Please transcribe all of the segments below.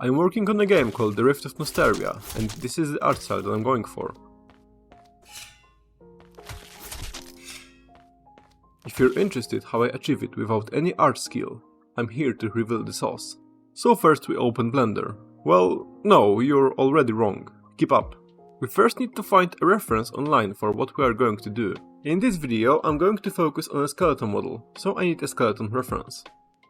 I'm working on a game called The Rift of Nosteria, and this is the art style that I'm going for. If you're interested how I achieve it without any art skill, I'm here to reveal the sauce. So first we open Blender. Well, no, you're already wrong. Keep up. We first need to find a reference online for what we are going to do. In this video I'm going to focus on a skeleton model, so I need a skeleton reference.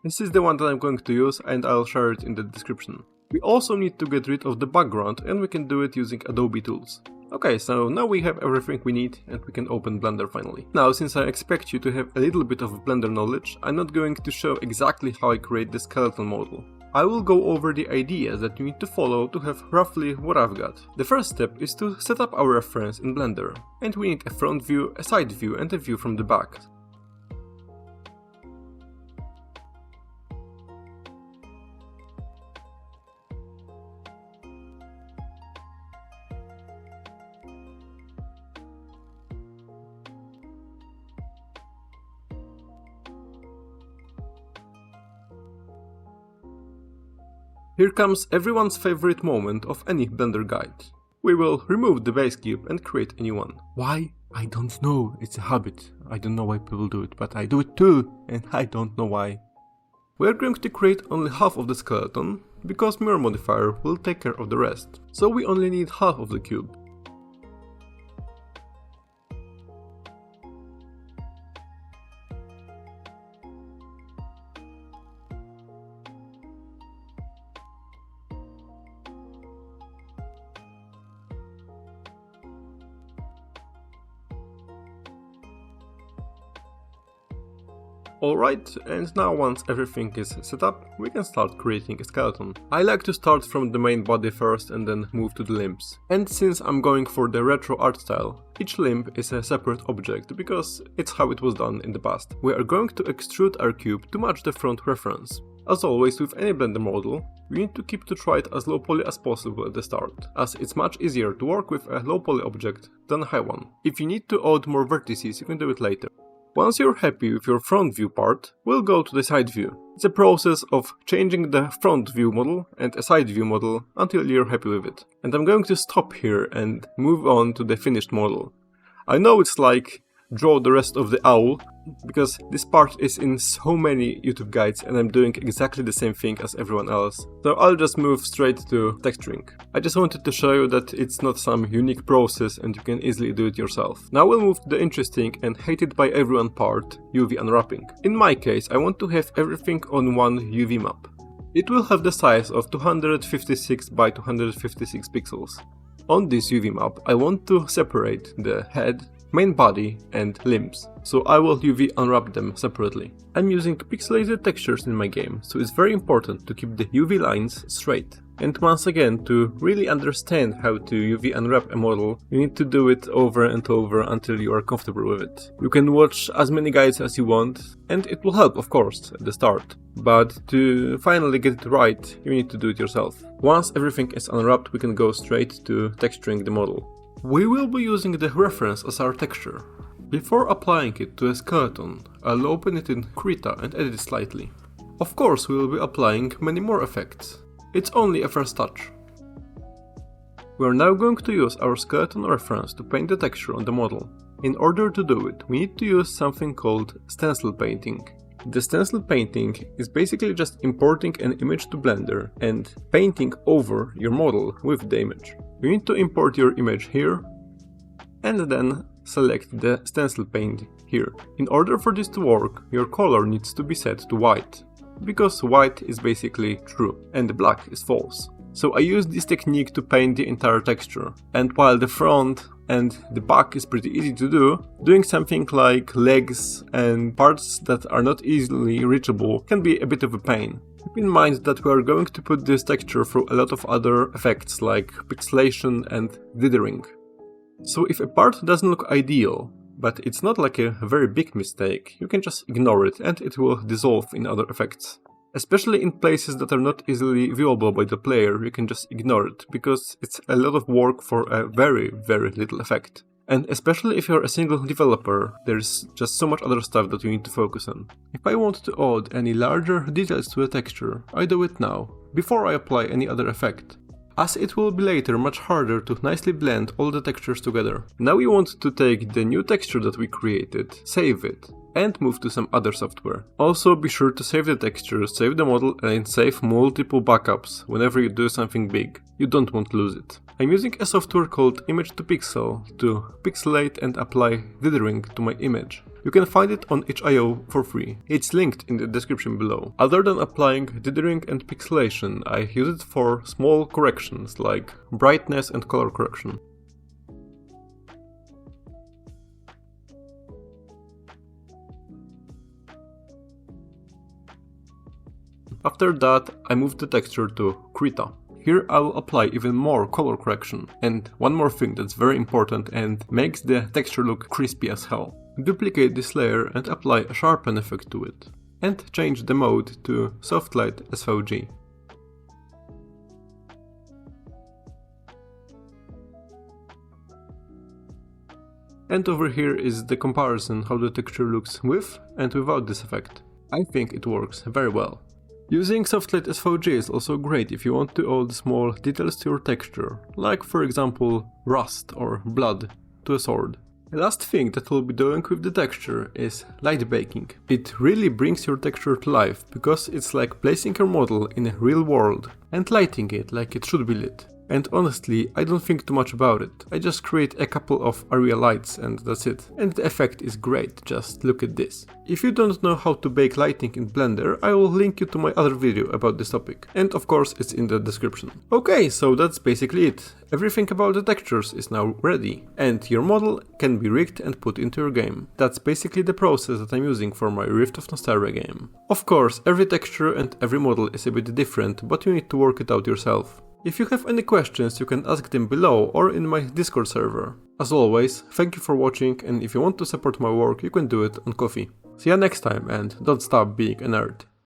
This is the one that I'm going to use and I'll share it in the description. We also need to get rid of the background and we can do it using Adobe Tools. Okay, so now we have everything we need and we can open Blender finally. Now, since I expect you to have a little bit of Blender knowledge, I'm not going to show exactly how I create the skeleton model. I will go over the ideas that you need to follow to have roughly what I've got. The first step is to set up our reference in Blender, and we need a front view, a side view and a view from the back. Here comes everyone's favorite moment of any Blender guide. We will remove the base cube and create a new one. Why? I don't know, it's a habit. I don't know why people do it, but I do it too, and I don't know why. We are going to create only half of the skeleton, because mirror modifier will take care of the rest. So we only need half of the cube. Alright, and now once everything is set up, we can start creating a skeleton. I like to start from the main body first and then move to the limbs. And since I'm going for the retro art style, each limb is a separate object because it's how it was done in the past. We are going to extrude our cube to match the front reference. As always with any Blender model, we need to keep the sprite as low poly as possible at the start, as it's much easier to work with a low poly object than a high one. If you need to add more vertices, you can do it later. Once you're happy with your front view part, we'll go to the side view. It's a process of changing the front view model and a side view model until you're happy with it. And I'm going to stop here and move on to the finished model. I know it's like draw the rest of the owl, because this part is in so many YouTube guides and I'm doing exactly the same thing as everyone else. So I'll just move straight to texturing. I just wanted to show you that it's not some unique process and you can easily do it yourself. Now we'll move to the interesting and hated by everyone part, UV unwrapping. In my case, I want to have everything on one UV map. It will have the size of 256 by 256 pixels. On this UV map, I want to separate the head, main body and limbs, so I will UV unwrap them separately. I'm using pixelated textures in my game, so it's very important to keep the UV lines straight. And once again, to really understand how to UV unwrap a model, you need to do it over and over until you are comfortable with it. You can watch as many guides as you want, and it will help of course at the start. But to finally get it right, you need to do it yourself. Once everything is unwrapped, we can go straight to texturing the model. We will be using the reference as our texture. Before applying it to a skeleton, I'll open it in Krita and edit it slightly. Of course we will be applying many more effects. It's only a first touch. We are now going to use our skeleton reference to paint the texture on the model. In order to do it, we need to use something called stencil painting. The stencil painting is basically just importing an image to Blender and painting over your model with the image. You need to import your image here and then select the stencil paint here. In order for this to work, your color needs to be set to white, because white is basically true and black is false. So I use this technique to paint the entire texture, and while the front and the back is pretty easy to do, doing something like legs and parts that are not easily reachable can be a bit of a pain. Keep in mind that we are going to put this texture through a lot of other effects like pixelation and dithering. So if a part doesn't look ideal, but it's not like a very big mistake, you can just ignore it and it will dissolve in other effects. Especially in places that are not easily viewable by the player, you can just ignore it, because it's a lot of work for a very little effect. And especially if you're a single developer, there's just so much other stuff that you need to focus on. If I want to add any larger details to a texture, I do it now. before I apply any other effect, as it will be later much harder to nicely blend all the textures together. Now we want to take the new texture that we created, save it, and move to some other software. Also be sure to save the texture, save the model, and save multiple backups whenever you do something big. You don't want to lose it. I'm using a software called Image2Pixel to pixelate and apply dithering to my image. You can find it on itch.io for free. It's linked in the description below. Other than applying dithering and pixelation, I use it for small corrections like brightness and color correction. After that, I move the texture to Krita. Here I will apply even more color correction, and one more thing that's very important and makes the texture look crispy as hell. Duplicate this layer and apply a sharpen effect to it, and change the mode to Soft Light SVG. And over here is the comparison how the texture looks with and without this effect. I think it works very well. Using Soft Light SVG is also great if you want to add small details to your texture, like for example rust or blood to a sword. The last thing that we'll be doing with the texture is light baking. It really brings your texture to life because it's like placing your model in a real world and lighting it like it should be lit. And honestly, I don't think too much about it. I just create a couple of area lights and that's it. And the effect is great, just look at this. If you don't know how to bake lighting in Blender, I will link you to my other video about this topic. And of course it's in the description. Okay, so that's basically it. Everything about the textures is now ready. And your model can be rigged and put into your game. That's basically the process that I'm using for my Rift of Nostalria game. Of course, every texture and every model is a bit different, but you need to work it out yourself. If you have any questions, you can ask them below or in my Discord server. As always, thank you for watching, and if you want to support my work, you can do it on Ko-fi. See ya next time, and don't stop being a nerd.